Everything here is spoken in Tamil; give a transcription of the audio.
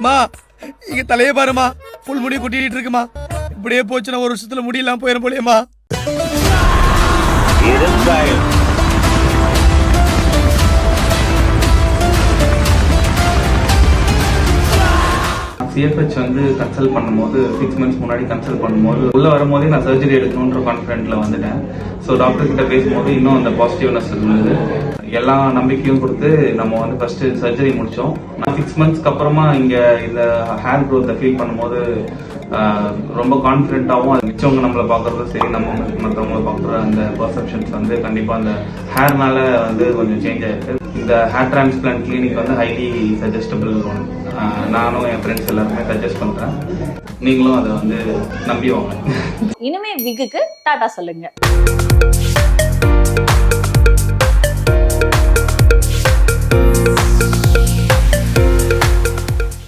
மா இங்க தலையே பாருமா, புல் முடி குட்டிட்டு இருக்குமா. இப்படியே போச்சுன்னா ஒரு வருஷத்துல முடியெல்லாம் போயிடும் போலியம்மா. சிஎஃப்ஹெச் வந்து கன்சல்ட் பண்ணும்போது 6 months முன்னாடி கன்சல்ட் பண்ணும்போது உள்ள வரும்போதே நான் சர்ஜரி எடுக்கணுன்ற கான்ஃபிடென்ட்ல வந்துட்டேன். ஸோ டாக்டர் கிட்ட பேசும்போது இன்னும் அந்த பாசிட்டிவ்னஸ் இருந்தது. எல்லா நம்பிக்கையும் கொடுத்து நம்ம வந்து ஃபர்ஸ்ட் சர்ஜரி முடிச்சோம். நான் 6 monthsக்கு அப்புறமா இங்க இந்த ஹேர் க்ரோத்தை ஃபீல் பண்ணும்போது ரொம்ப கான்ஃபிடென்ட்டாகவும் மிச்சவங்க நம்மளை பார்க்கறதும் சரி, நம்ம மற்றவங்களை பார்க்குற அந்த பர்செப்ஷன்ஸ் வந்து கண்டிப்பாக அந்த ஹேர்னால வந்து கொஞ்சம் சேஞ்ச் ஆயிருக்கு. இந்த ஹேர் டிரான்ஸ்பிளான்ட் கிளினிக் வந்து ஹைலி சஜஸ்டபிள் ஒன். நானும் என் ஃப்ரெண்ட்ஸ் எல்லாருமே சஜஸ்ட் பண்றேன். நீங்களும் அதை வந்து நம்பி வாங்க. இனிமே விக்குக்கு டாடா சொல்லுங்க.